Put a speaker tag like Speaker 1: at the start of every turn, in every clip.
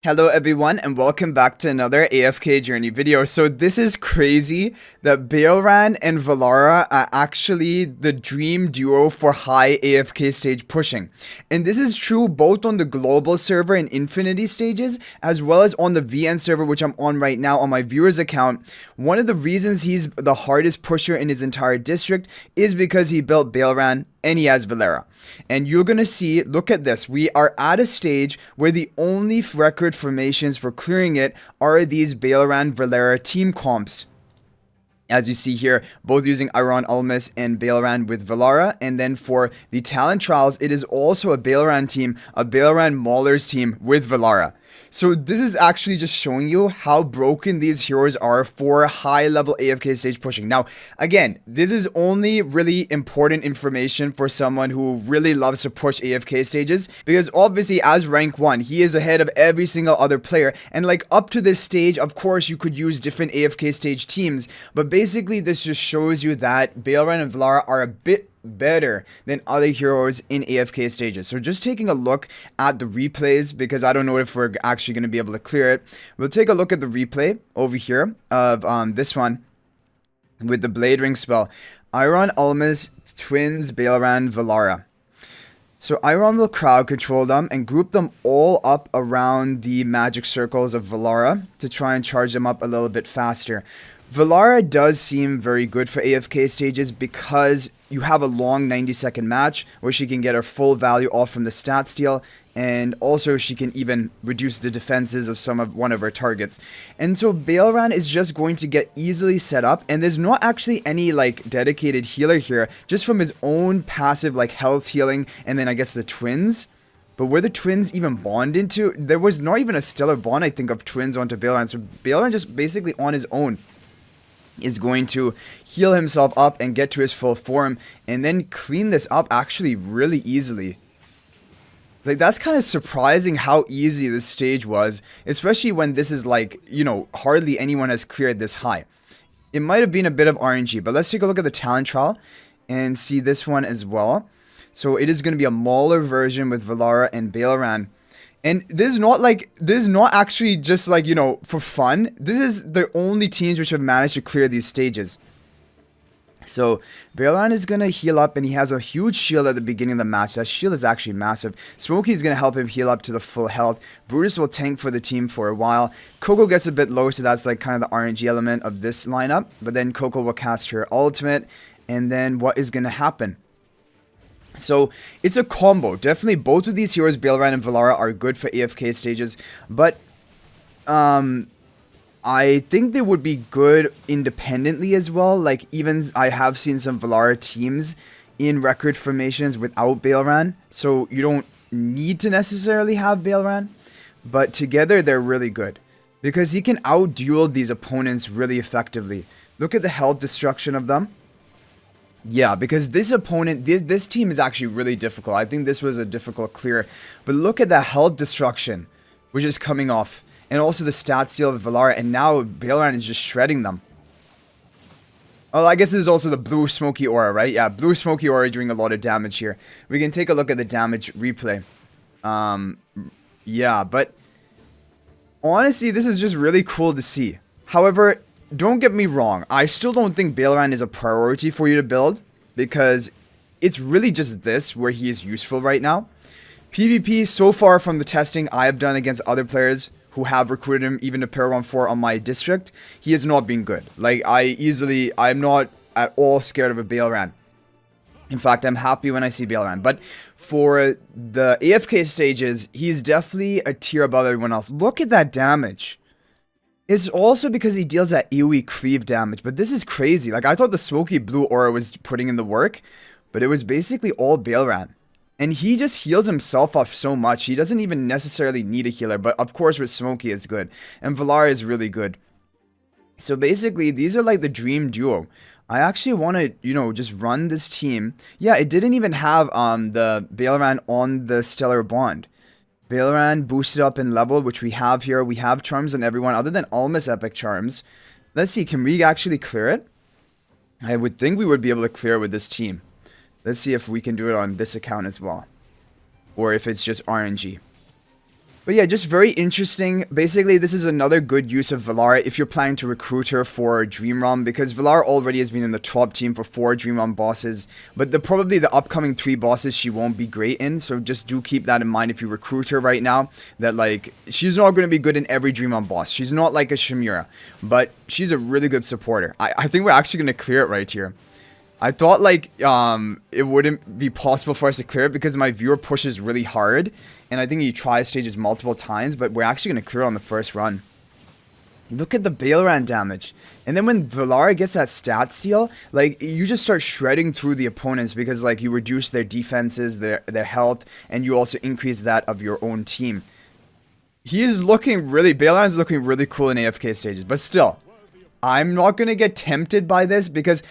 Speaker 1: Hello everyone and welcome back to another AFK journey video. So this is crazy that BAELRAN and Velara are actually the dream duo for high AFK stage pushing. And this is true both on the global server and Infinity stages as well as on the VN server, which I'm on right now on my viewer's account. One of the reasons he's the hardest pusher in his entire district is because he built BAELRAN and he has Velara. And you're gonna see, look at this, we are at a stage where the only record formations for clearing it are these BAELRAN Velara team comps. As you see here, both using Iron Ulmus and BAELRAN with Velara. And then for the talent trials, it is also a BAELRAN team, a BAELRAN Maulers team with Velara. So this is actually just showing you how broken these heroes are for high level AFK stage pushing. Now, again, this is only really important information for someone who really loves to push AFK stages, because obviously as rank 1, he is ahead of every single other player. And like up to this stage, of course, you could use different AFK stage teams, but basically this just shows you that BAELRAN and Velara are a bit better than other heroes in AFK stages. So just taking a look at the replays, because I don't know if we're actually going to be able to clear it. We'll take a look at the replay over here of this one with the Blade Ring spell. Iron Ulmus twins BAELRAN Velara. So Iron will crowd control them and group them all up around the magic circles of Velara to try and charge them up a little bit faster. Velara does seem very good for AFK stages because you have a long 90-second match where she can get her full value off from the stat steal, and also she can even reduce the defenses of one of her targets. And so BAELRAN is just going to get easily set up, and there's not actually any like dedicated healer here, just from his own passive like health healing, and then I guess the twins. But were the twins even bond into? There was not even a stellar bond, I think, of twins onto BAELRAN. So BAELRAN just basically on his own is going to heal himself up and get to his full form and then clean this up actually really easily. Like, that's kind of surprising how easy this stage was, especially when this is like, you know, hardly anyone has cleared this high. It might have been a bit of RNG, but let's take a look at the talent trial and see this one as well. So it is going to be a Mauler version with Velara and BAELRAN. And this is not actually just like, you know, for fun. This is the only teams which have managed to clear these stages. So BAELRAN is going to heal up, and he has a huge shield at the beginning of the match. That shield is actually massive. Smokey is going to help him heal up to the full health. Brutus will tank for the team for a while. Coco gets a bit low, so that's like kind of the RNG element of this lineup. But then Coco will cast her ultimate, and then what is going to happen? So it's a combo. Definitely both of these heroes, BAELRAN and Velara, are good for AFK stages, but I think they would be good independently as well. Like, even I have seen some Velara teams in record formations without BAELRAN, so you don't need to necessarily have BAELRAN, but together they're really good because he can out-duel these opponents really effectively. Look at the health destruction of them. Yeah, because this opponent, this team is actually really difficult. I think this was a difficult clear. But look at the health destruction, which is coming off. And also the stat steal of Velara. And now BAELRAN is just shredding them. Oh, I guess this is also the blue smoky aura, right? Yeah, blue smoky aura doing a lot of damage here. We can take a look at the damage replay. Yeah, but honestly, this is just really cool to see. However, don't get me wrong, I still don't think BAELRAN is a priority for you to build, because it's really just this where he is useful right now. PvP, so far from the testing I have done against other players who have recruited him even to Paragon 4 on my district, he has not been good. Like, I'm not at all scared of a BAELRAN. In fact, I'm happy when I see BAELRAN. But for the AFK stages, he's definitely a tier above everyone else. Look at that damage. It's also because he deals that AoE cleave damage, but this is crazy. Like, I thought the smoky blue aura was putting in the work, but it was basically all BAELRAN. And he just heals himself up so much. He doesn't even necessarily need a healer, but of course with smoky is good. And Velara is really good. So basically, these are like the dream duo. I actually want to, you know, just run this team. Yeah, it didn't even have the BAELRAN on the Stellar Bond. BAELRAN boosted up in level, which we have here. We have charms on everyone other than Ulmus epic charms. Let's see, can we actually clear it? I would think we would be able to clear it with this team. Let's see if we can do it on this account as well. Or if it's just RNG. But yeah, just very interesting. Basically, this is another good use of Velara if you're planning to recruit her for Dream Realm, because Velara already has been in the top team for 4 Dream Realm bosses, but probably the upcoming 3 bosses she won't be great in, so just do keep that in mind if you recruit her right now, that like, she's not going to be good in every Dream Realm boss. She's not like a Shimura, but she's a really good supporter. I think we're actually going to clear it right here. I thought like it wouldn't be possible for us to clear it because my viewer pushes really hard, and I think he tries stages multiple times, but we're actually going to clear on the first run. Look at the BAELRAN damage. And then when Velara gets that stat steal, like, you just start shredding through the opponents because, like, you reduce their defenses, their health, and you also increase that of your own team. He is looking really, BAELRAN's looking really cool in AFK stages, but still, I'm not going to get tempted by this because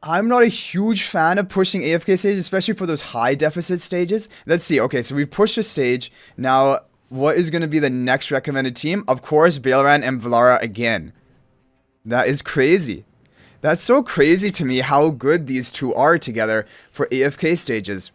Speaker 1: I'm not a huge fan of pushing AFK stages, especially for those high deficit stages. Let's see. Okay, so we've pushed a stage. Now, what is going to be the next recommended team? Of course, BAELRAN and Velara again. That is crazy. That's so crazy to me how good these two are together for AFK stages.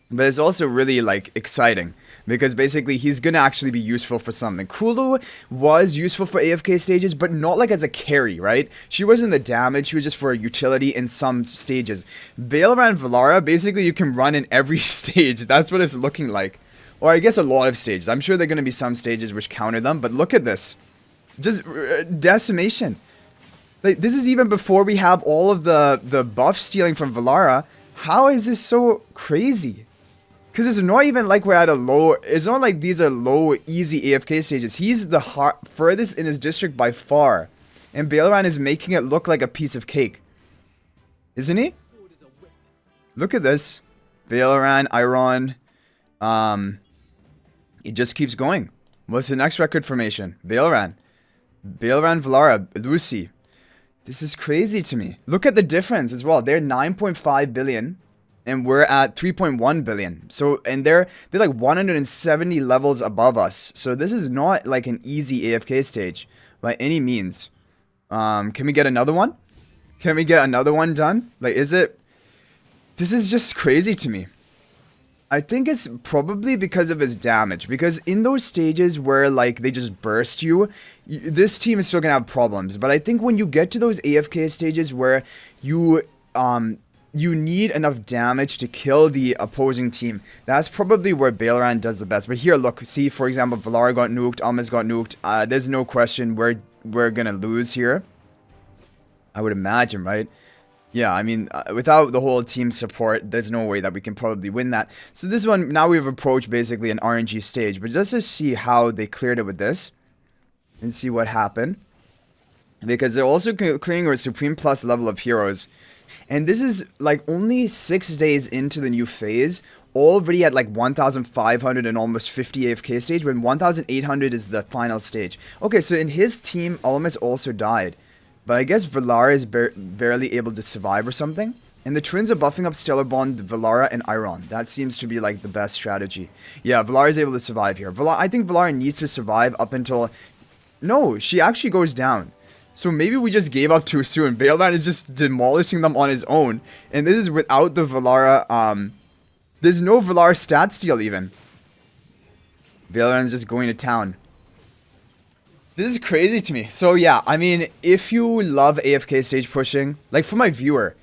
Speaker 1: But it's also really, like, exciting. Because basically, he's gonna actually be useful for something. Kulu was useful for AFK stages, but not like as a carry, right? She wasn't the damage, she was just for a utility in some stages. BAELRAN Velara, basically you can run in every stage. That's what it's looking like. Or I guess a lot of stages. I'm sure there are gonna be some stages which counter them, but look at this. Just decimation. Like, this is even before we have all of the buff stealing from Velara. How is this so crazy? Because it's not even like we're at a low, it's not like these are low, easy AFK stages. He's the furthest in his district by far. And BAELRAN is making it look like a piece of cake. Isn't he? Look at this. BAELRAN, Iron. It just keeps going. What's the next record formation? BAELRAN. BAELRAN, Velara, Lucy. This is crazy to me. Look at the difference as well. They're 9.5 billion. And we're at 3.1 billion. So, and they're like 170 levels above us. So this is not like an easy AFK stage by any means. Can we get another one? Can we get another one done? Like, is it? This is just crazy to me. I think it's probably because of his damage. Because in those stages where, like, they just burst you, this team is still gonna have problems. But I think when you get to those AFK stages where you need enough damage to kill the opposing team, that's probably where BAELRAN does the best. But here, look, see, for example, Velara got nuked, Almas got nuked. There's no question we're gonna lose here. I would imagine, right? Yeah, I mean, without the whole team support, there's no way that we can probably win that. So this one, now we've approached basically an RNG stage. But let's just see how they cleared it with this. And see what happened. Because they're also clearing a Supreme Plus level of heroes. And this is like only 6 days into the new phase, already at like 1,500 and almost 50 AFK stage, when 1,800 is the final stage. Okay, so in his team, Almas also died. But I guess Velara is barely able to survive or something. And the twins are buffing up Stellar Bond, Velara, and Iron. That seems to be like the best strategy. Yeah, Velara is able to survive here. I think Velara needs to survive up until... No, she actually goes down. So maybe we just gave up too soon. BAELRAN is just demolishing them on his own. And this is without the Velara, there's no Velara stat steal even. BAELRAN is just going to town. This is crazy to me. So yeah, I mean, if you love AFK stage pushing, like for my viewer,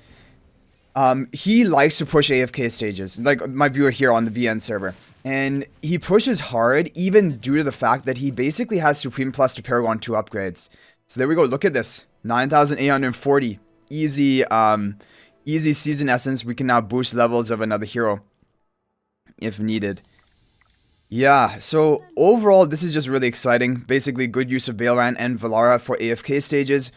Speaker 1: he likes to push AFK stages. Like my viewer here on the VN server. And he pushes hard, even due to the fact that he basically has Supreme Plus to Paragon 2 upgrades. So there we go. Look at this. 9,840. Easy, easy season essence. We can now boost levels of another hero if needed. Yeah, so overall, this is just really exciting. Basically, good use of BAELRAN and Velara for AFK stages.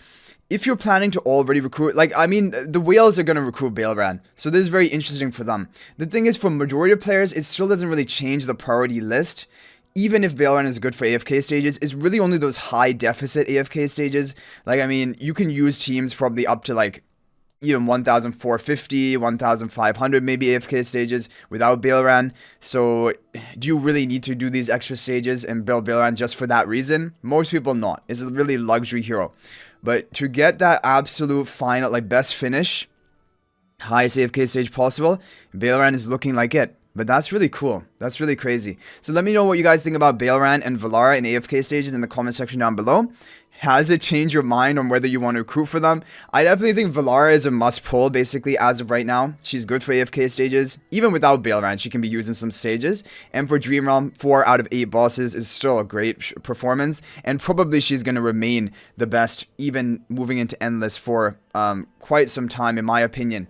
Speaker 1: If you're planning to already recruit, like, I mean, the whales are going to recruit BAELRAN. So this is very interesting for them. The thing is, for majority of players, it still doesn't really change the priority list. Even if BAELRAN is good for AFK stages, it's really only those high deficit AFK stages. Like, I mean, you can use teams probably up to like even 1,450, 1,500 maybe AFK stages without BAELRAN. So do you really need to do these extra stages and build BAELRAN just for that reason? Most people not. It's a really luxury hero. But to get that absolute final, like best finish, highest AFK stage possible, BAELRAN is looking like it. But that's really cool. That's really crazy. So let me know what you guys think about BAELRAN and Velara in AFK stages in the comment section down below. Has it changed your mind on whether you want to recruit for them? I definitely think Velara is a must pull basically as of right now. She's good for AFK stages. Even without BAELRAN, she can be used in some stages. And for Dream Realm, 4 out of 8 bosses is still a great performance. And probably she's going to remain the best even moving into Endless for quite some time in my opinion.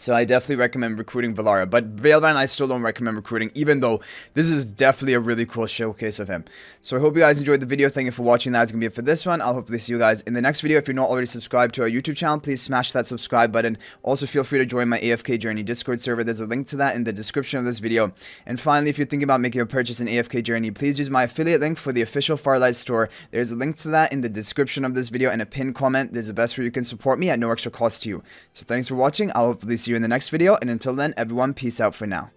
Speaker 1: So I definitely recommend recruiting Velara, but BAELRAN I still don't recommend recruiting, even though this is definitely a really cool showcase of him. So I hope you guys enjoyed the video. Thank you for watching. That's going to be it for this one. I'll hopefully see you guys in the next video. If you're not already subscribed to our YouTube channel, please smash that subscribe button. Also, feel free to join my AFK Journey Discord server. There's a link to that in the description of this video. And finally, if you're thinking about making a purchase in AFK Journey, please use my affiliate link for the official Farlight store. There's a link to that in the description of this video and a pinned comment. There's the best way you can support me at no extra cost to you. So thanks for watching. I'll hopefully see you in the next video, and until then, everyone, peace out for now.